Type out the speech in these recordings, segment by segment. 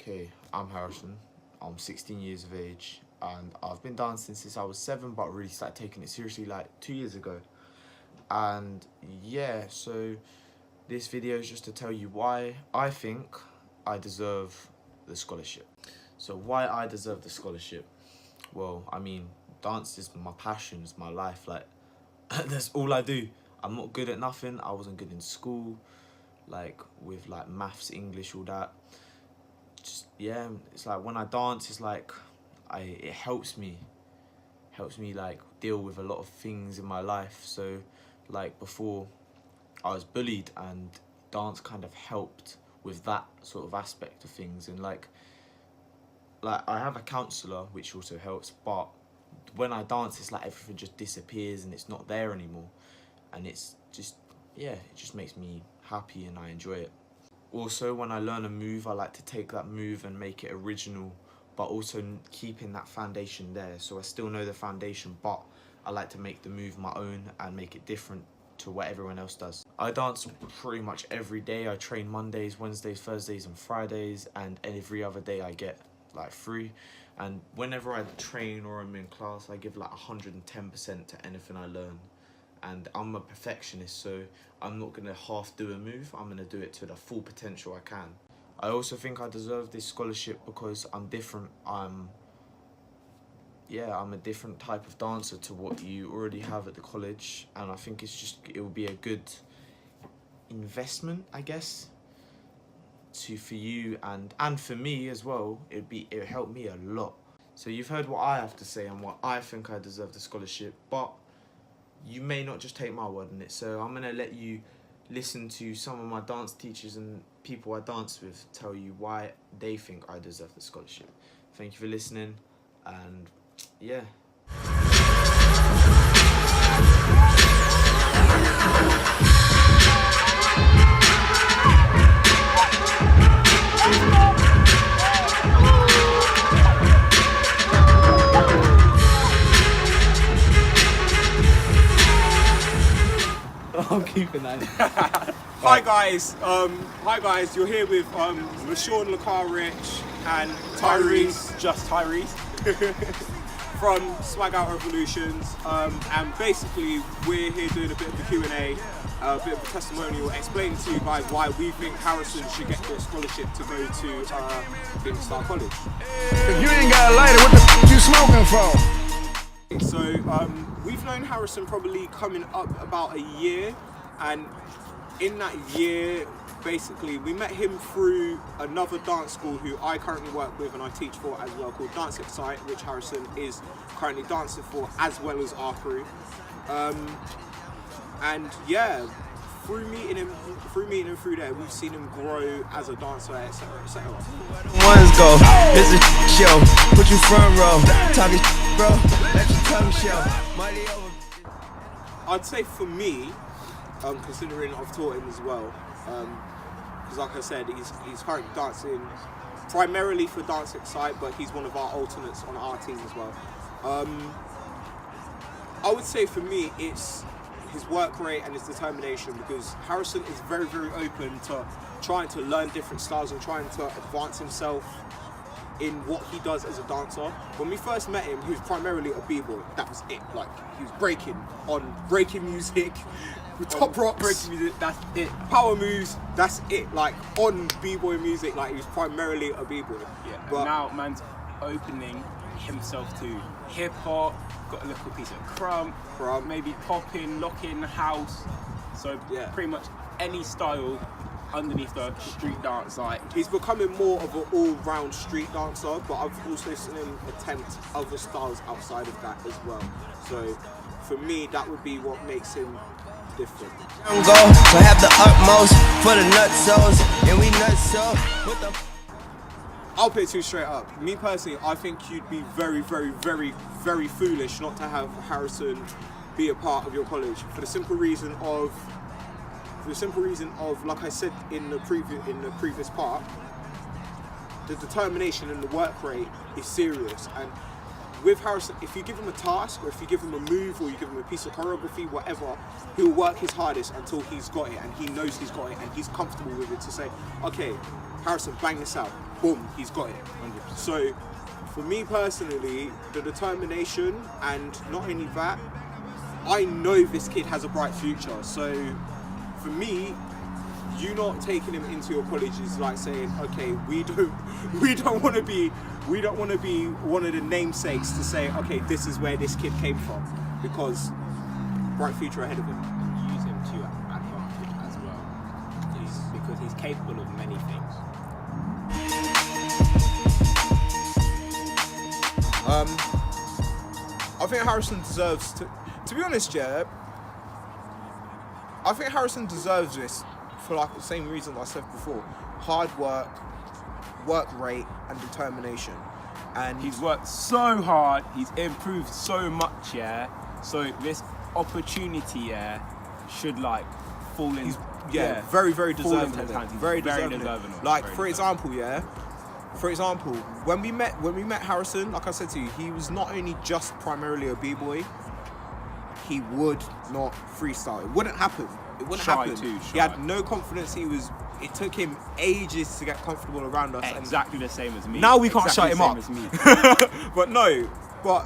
Okay, I'm Harrison. I'm 16 years of age and I've been dancing since I was 7, but really started taking it seriously like 2 years ago. And yeah, so this video is just to tell you why I think I deserve the scholarship. So why I deserve the scholarship? Well, I mean, dance is my passion, it's my life. Like, that's all I do. I'm not good at nothing. I wasn't good in school, like with like maths, English, all that. Just, yeah, it's like when I dance, it's like it helps me like deal with a lot of things in my life. So like before I was bullied, and dance kind of helped with that sort of aspect of things. And like I have a counsellor, which also helps, but when I dance, it's like everything just disappears and it's not there anymore. And it's just, yeah, it just makes me happy and I enjoy it. Also, when I learn a move, I like to take that move and make it original, but also keeping that foundation there. So I still know the foundation, but I like to make the move my own and make it different to what everyone else does. I dance pretty much every day. I train Mondays, Wednesdays, Thursdays and Fridays, and every other day I get like free. And whenever I train or I'm in class, I give like 110% to anything I learn. And I'm a perfectionist, so I'm not gonna half do a move. I'm gonna do it to the full potential I can. I also think I deserve this scholarship because I'm different. I'm a different type of dancer to what you already have at the college, and I think it will be a good investment, I guess, for you and for me as well. It helped me a lot. So you've heard what I have to say and what I think I deserve the scholarship, but you may not just take my word on it. So I'm gonna let you listen to some of my dance teachers and people I dance with tell you why they think I deserve the scholarship. Thank you for listening, and yeah. I'm keeping that. Hi guys, you're here with LaShawn, LaCar Rich and Tyrese, just Tyrese, from Swag Out Revolutions, and basically we're here doing a bit of a Q&A, a bit of a testimonial, explaining to you guys why we think Harrison should get the scholarship to go to Phoenix Starr College. If you ain't got a lighter, what the f you smoking for? So we've known Harrison probably coming up about a year, and in that year basically we met him through another dance school who I currently work with and I teach for as well, called Dance Excite, which Harrison is currently dancing for as well as our crew. And yeah, through meeting him through there, we've seen him grow as a dancer, etc, etc. Ones go, it's a show, put you front row, talking bro, let your tongue show. Money over. I'd say for me, considering I've taught him as well, because like I said, he's currently dancing primarily for Dance Excite, but he's one of our alternates on our team as well. I would say for me, it's his work rate and his determination, because Harrison is very, very open to trying to learn different styles and trying to advance himself in what he does as a dancer. When we first met him, he was primarily a b-boy. That was it. Like, he was breaking music, with top rocks, breaking music, that's it. Power moves, that's it. Like, on b-boy music, like, he was primarily a b-boy. Yeah, but now man's opening himself to hip-hop, got a little piece of crump, maybe popping, locking, house. So yeah, pretty much any style underneath the street dance. Like, he's becoming more of an all-round street dancer, but I've also seen him attempt other styles outside of that as well. So for me, that would be what makes him different. Go, so have the utmost for the nutsos, and we nutso with the. I'll put it to you straight up. Me personally, I think you'd be very, very, very, very foolish not to have Harrison be a part of your college, for the simple reason of, like I said in the previous part, the determination and the work rate is serious. And with Harrison, if you give him a task, or if you give him a move, or you give him a piece of choreography, whatever, he'll work his hardest until he's got it, and he knows he's got it, and he's comfortable with it to say, okay, Harrison, bang this out. boom, he's got it. 100%. So for me personally, the determination, and not only that, I know this kid has a bright future. So for me, you not taking him into your college is like saying, okay, we don't want to be one of the namesakes to say, okay, this is where this kid came from, because bright future ahead of him. Use him to your advantage as well, because he's capable of many things. I think Harrison deserves to be honest, yeah, I think Harrison deserves this for like the same reason that I said before: hard work, work rate, and determination. And He's worked so hard, he's improved so much, yeah. So this opportunity, yeah, should like fall in. very, very fall deserving. into his hands. He's Very very deserving. deserving of it. Like Very for deserving. example, when we met Harrison, like I said to you, he was not only just primarily a b-boy. He would not freestyle. It wouldn't happen. It wouldn't Shy happen. too, He had no confidence. It took him ages to get comfortable around us. and Exactly the same as me. Now we can't Exactly shut the him same up. as me. But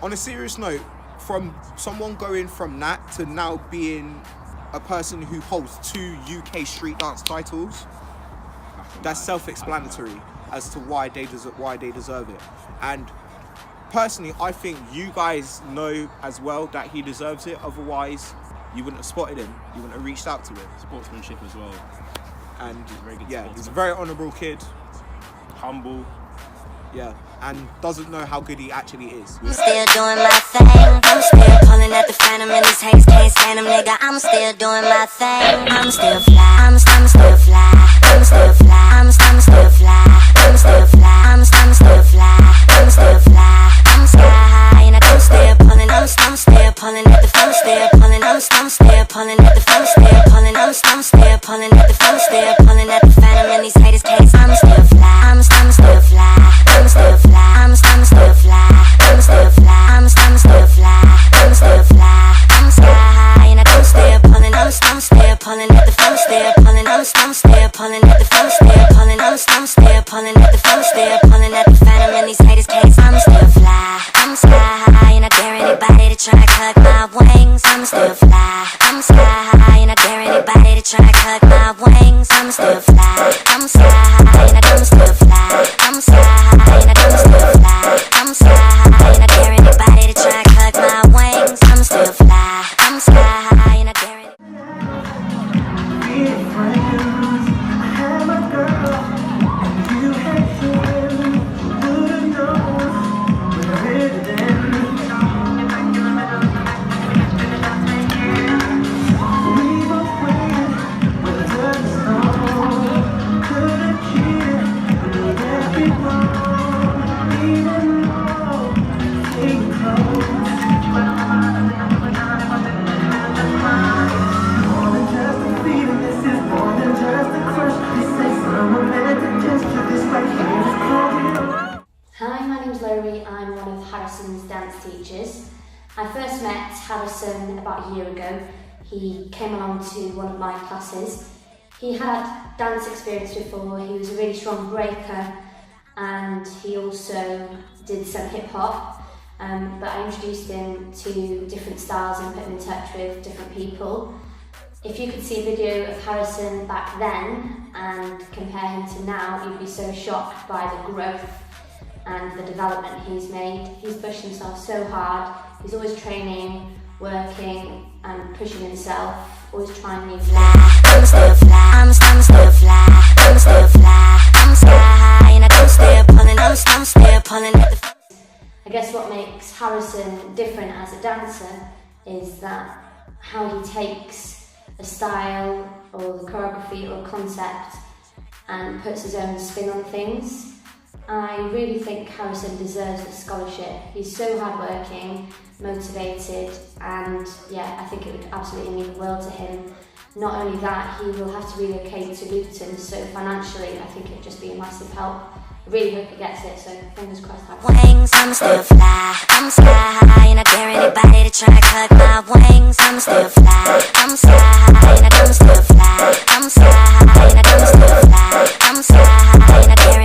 on a serious note, from someone going from that to now being a person who holds 2 UK street dance titles, that's self-explanatory as to why they deserve it. And personally, I think you guys know as well that he deserves it. Otherwise, you wouldn't have spotted him. You wouldn't have reached out to him. Sportsmanship as well. And He's a very good yeah, he's a sportsman. very honourable kid. Humble. Yeah, and doesn't know how good he actually is. I'm still doing my thing. I'm still pulling at the phantom and these haters can't stand them, nigga. I'm still doing my thing. I'm still fly. I'm still fly. I'm still fly. I'm still fly. I'm still fly. I'm still fly. I'm still fly. I'm sky high and I'm still pulling. I'm still pulling at the phone. Still pulling. I'm still pulling at the phone. Still pulling. I'm still pulling at the phone. Still pulling at the phantom and these haters can't. I'm still fly. I'm still fly. I'm still fly. I'm still fly. I'm still fly. I'm still fly. I'm still fly. I'm sky high and I'm still pulling. I'm still pulling at the phone. Still pulling. I'm still pulling at the phone. Still pulling. I'm still pulling at the phone. Still pulling at the phantom and these haters can't. I'm still fly. I'm sky high and I dare anybody to try and cut my wings. I'm still fly. I'm sky high and I dare anybody to try and cut my wings. I'm still fly. I'm sky high and I'm still fly. I'm sky high and I'm still fly. I'm sky high and I dare anybody to try and cut my wings. I'm still fly. I'm sky high and I dare anybody. Hi, my name's Laurie. I'm one of Harrison's dance teachers. I first met Harrison about a year ago. He came along to one of my classes. He had dance experience before. He was a really strong breaker and he also did some hip hop. But I introduced him to different styles and put him in touch with different people. If you could see a video of Harrison back then and compare him to now, you'd be so shocked by the growth and the development he's made. He's pushed himself so hard. He's always training, working and pushing himself, always trying new things. I'm still fly. I'm still fly. I'm still fly. I'm sky high and I'm still pulling. I'm still pulling at the. I guess what makes Harrison different as a dancer is that how he takes a style or the choreography or concept and puts his own spin on things. I really think Harrison deserves the scholarship. He's so hardworking, motivated, and yeah, I think it would absolutely mean the world to him. Not only that, he will have to relocate to Luton, so financially I think it'd just be a massive help. I really hope he gets it, so fingers crossed. Wings, I'm still fly. I'm sky high and I dare anybody to try and cut my wings. I'm still fly. I'm sky high and I'm still fly. I'm sky high and I'm still fly. I'm sky high and I dare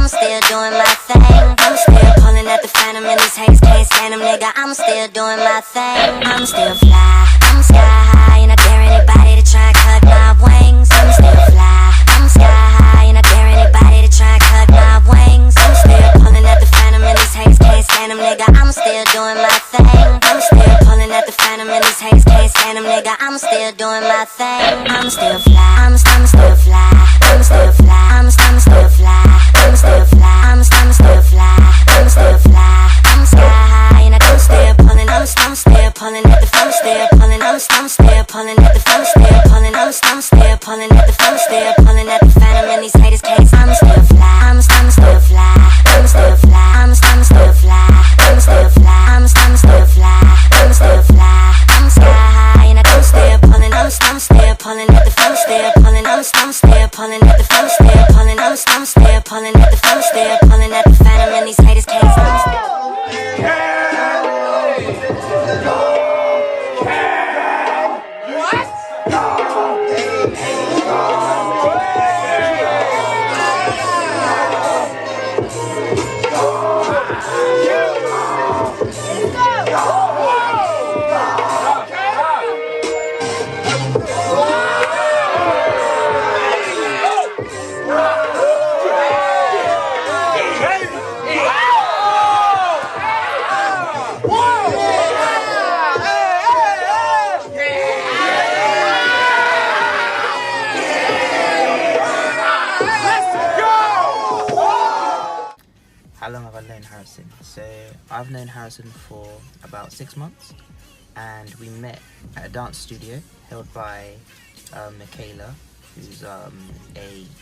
I'm still doing my thing. I'm still pulling at the phantom and these haters can't stand them, nigga. I'm still doing my thing. I'm still fly, I'm sky high, and I dare anybody to try and cut my wings. I'm still fly, I'm sky high, and I dare anybody to try and cut my wings. I'm still pulling at the phantom and these haters can't stand them, nigga. I'm still doing my thing. I'm still pulling at the phantom and these haters can't stand them, nigga. I'm still doing my thing. I'm still fly, I'm still fly, I'm still fly, I'm still fly, I'm still fly, I'm still fly, I'm still fly, I'm sky high, and I'm still pulling, I'm still pulling at the, I'm still pulling, I'm still pulling at the, I'm still pulling, I'm still pulling at the, I'm still pulling at the phantom and these haters can't. I'm still fly, I'm still fly, I'm still fly, I'm still fly, I'm still fly, I'm still fly, I'm still fly, I'm sky high, and I'm still pulling, I'm still pulling at the, I'm still pulling, I'm still pulling at the, I'm still pulling, I'm still pulling at the, I'm still pulling at the phantom and these haters can't. I'm still. How long have I known Harrison? So I've known Harrison for about 6 months, and we met at a dance studio held by Michaela, who's a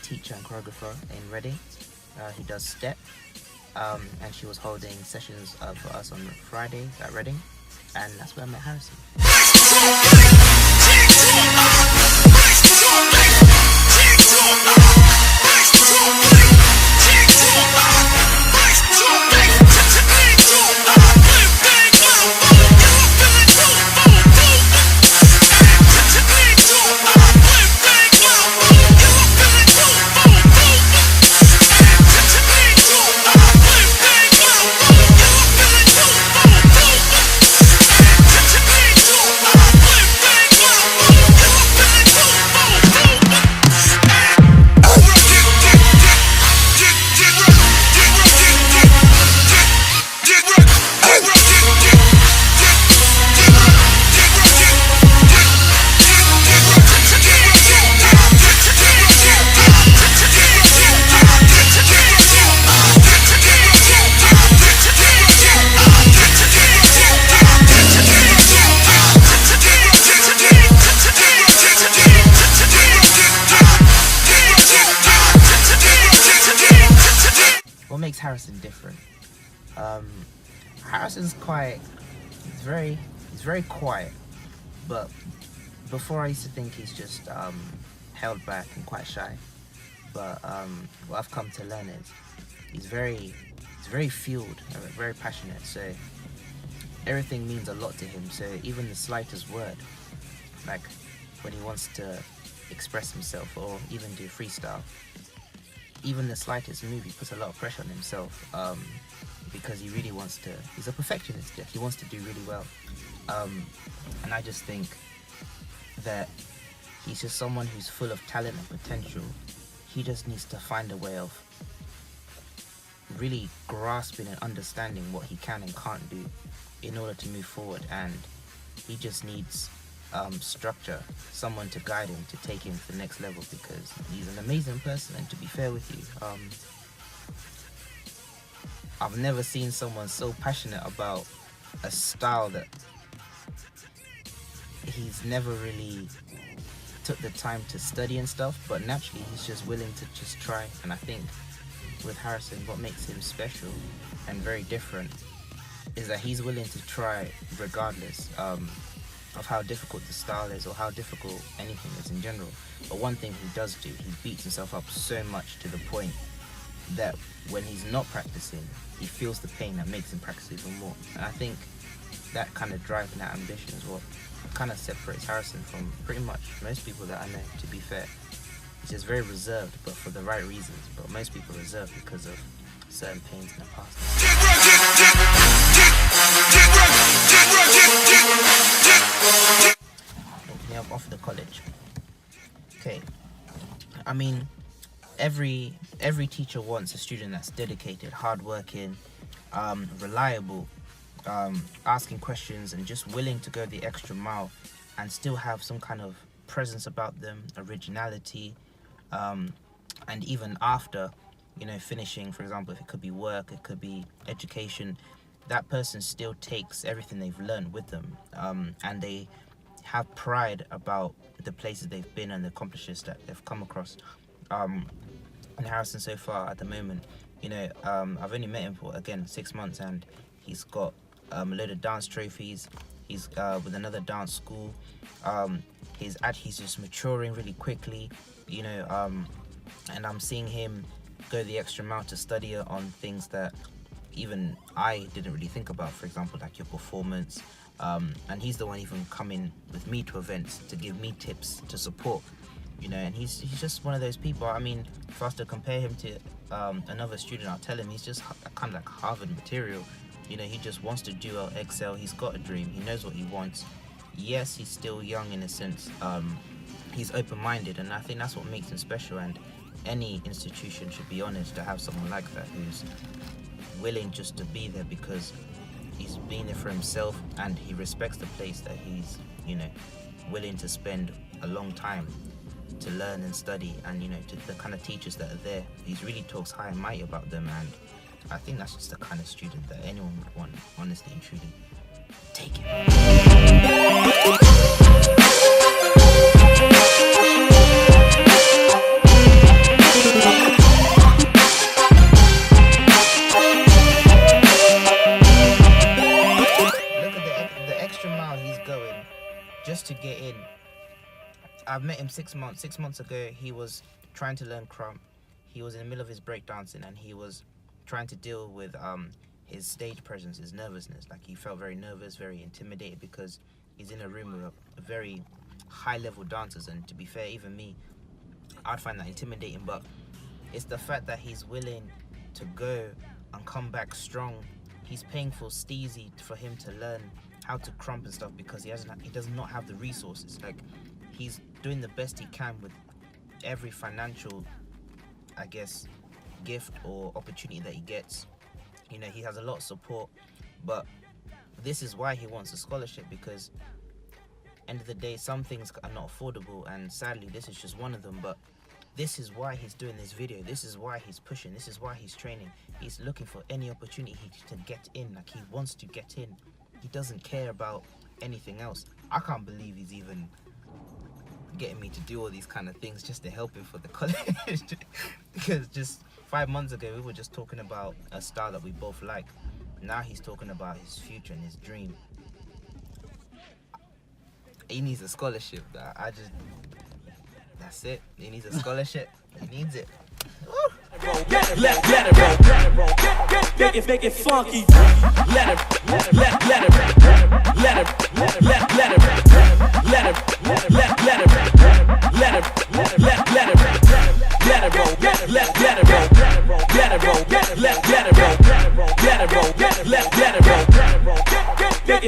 teacher and choreographer in Reading. He does step, and she was holding sessions for us on Fridays at Reading, and that's where I met Harrison. What makes Harrison different? Harrison's he's very quiet, but before I used to think he's just held back and quite shy, but what I've come to learn is he's very fueled, very passionate, so everything means a lot to him. So even the slightest word, like when he wants to express himself or even do freestyle, even the slightest move, he puts a lot of pressure on himself, because he really wants to, he's a perfectionist, he wants to do really well, and I just think that he's just someone who's full of talent and potential. He just needs to find a way of really grasping and understanding what he can and can't do in order to move forward, and he just needs structure, someone to guide him, to take him to the next level, because he's an amazing person. And to be fair with you, I've never seen someone so passionate about a style that he's never really took the time to study and stuff, but naturally he's just willing to just try. And I think with Harrison, what makes him special and very different is that he's willing to try regardless of how difficult the style is or how difficult anything is in general. But one thing he does do, he beats himself up so much to the point that when he's not practicing, he feels the pain that makes him practice even more. And I think that kind of drive and that ambition is what kind of separates Harrison from pretty much most people that I know, to be fair. He's just very reserved, but for the right reasons. But most people are reserved because of certain pains in the past. Opening up off the college. Okay. I mean, every teacher wants a student that's dedicated, hardworking, reliable, asking questions, and just willing to go the extra mile, and still have some kind of presence about them, originality, and even after, finishing, for example, if it could be work, it could be education, that person still takes everything they've learned with them, and they have pride about the places they've been and the accomplishments that they've come across. And Harrison so far at the moment, I've only met him for, again, 6 months, and he's got a load of dance trophies. He's with another dance school. He's just maturing really quickly, and I'm seeing him go the extra mile to study on things that even I didn't really think about, for example, like your performance. And he's the one even coming with me to events to give me tips to support, and he's just one of those people. I mean, if I was to compare him to another student, I'll tell him he's just kind of like Harvard material. He just wants to do well, excel. He's got a dream. He knows what he wants. Yes, he's still young in a sense. He's open-minded, and I think that's what makes him special. And any institution should be honoured to have someone like that who's willing just to be there because he's been there for himself, and he respects the place that he's, willing to spend a long time to learn and study, and to the kind of teachers that are there. He really talks high and mighty about them, and I think that's just the kind of student that anyone would want, honestly and truly. Take it. Just to get in. I've met him 6 months. 6 months ago, he was trying to learn crump. He was in the middle of his breakdancing, and he was trying to deal with his stage presence, his nervousness. Like, he felt very nervous, very intimidated, because he's in a room with a very high-level dancers. And to be fair, even me, I'd find that intimidating. But it's the fact that he's willing to go and come back strong. He's paying for Steezy for him to learn how to crump and stuff, because he does not have the resources. Like, he's doing the best he can with every financial, I guess, gift or opportunity that he gets. He has a lot of support, but this is why he wants a scholarship, because end of the day, some things are not affordable, and sadly this is just one of them. But this is why he's doing this video. This is why he's pushing. This is why he's training. He's looking for any opportunity to get in. Like, he wants to get in. He doesn't care about anything else. I can't believe he's even getting me to do all these kind of things just to help him for the college. Because just 5 months ago, we were just talking about a style that we both like. Now he's talking about his future and his dream. He needs a scholarship. That's it. He needs a scholarship. He needs it. Let it roll. Make it funky. Let it roll.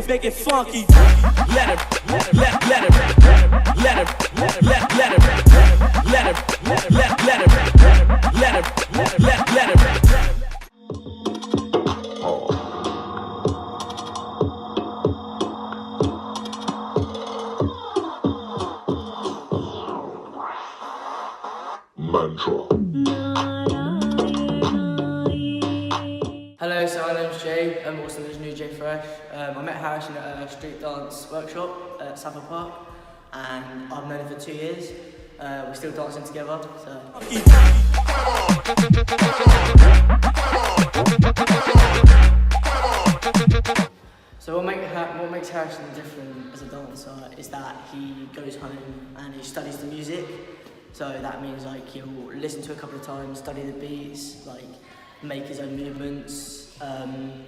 Make it funky. Let Hello, so my name's Jay. I'm also known as New Jay Fresh. I met Harrison at a street dance workshop at Safford Park, and I've known him for 2 years. We're still dancing together, so. So what makes Harrison different as a dancer is that he goes home and he studies the music. So that means like he'll listen to it a couple of times, study the beats, like make his own movements, and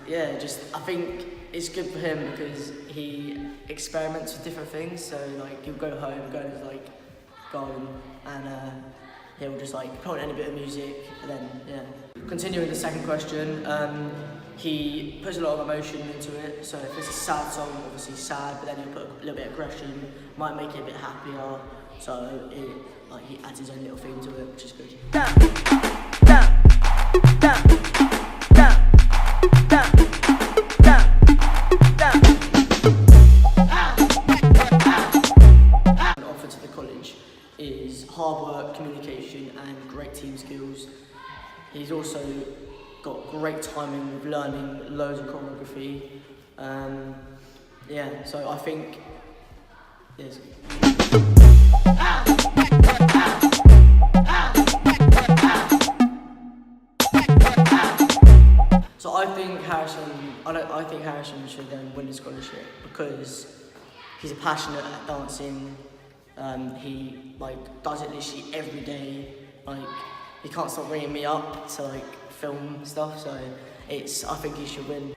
yeah, I think it's good for him because he experiments with different things. So like he'll go home, go going, and he'll just like put on any bit of music, and then yeah. Continuing the second question, he puts a lot of emotion into it. So if it's a sad song, obviously sad, but then he'll put a little bit of aggression, might make it a bit happier. So he adds his own little theme to it, which is good. An offer to the college is hard work, communication, and great team skills. He's also got great timing with learning loads of choreography. Yeah, so I think yes. So I think Harrison should win the scholarship because he's passionate at dancing. He does it literally every day. He can't stop ringing me up to film stuff. So I think he should win.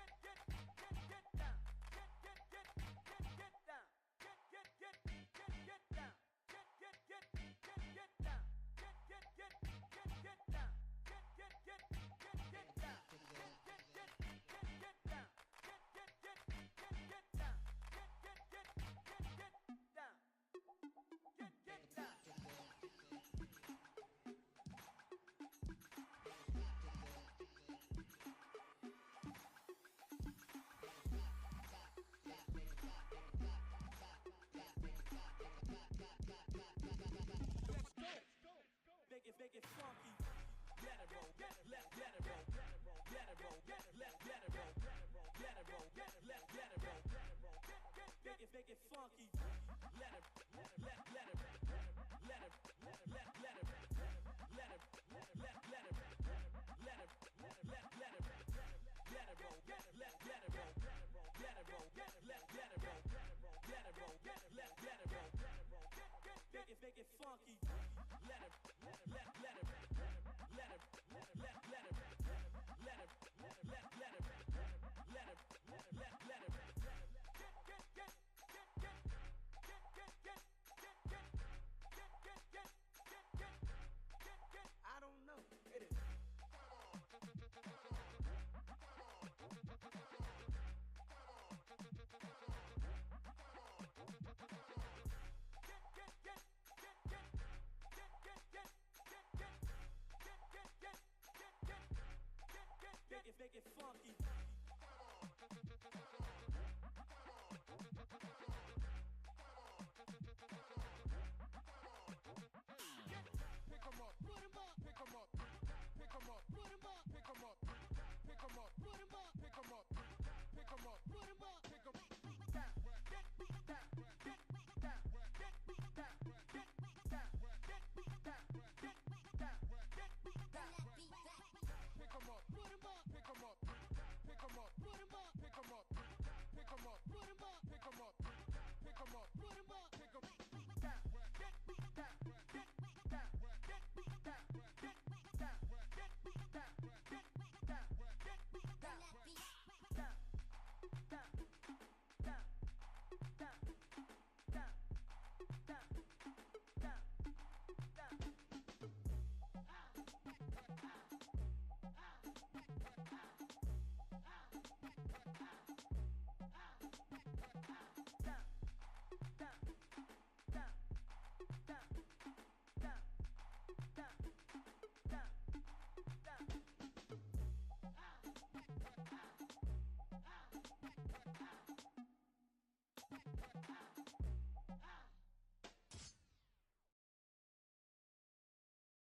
Make it funky. Let it roll. Let it roll. Let it roll. Let it roll. Let it roll. Let it roll. Let it roll. Make it funky. Let it. Let it. Let it. Let it. Let it. Let it. Let it. Let it. Let it. Let it roll. Let it roll. Let it roll. Let it roll. Let it roll. Let it roll. Make it funky. Let it. I don't know. It is. Make it funky.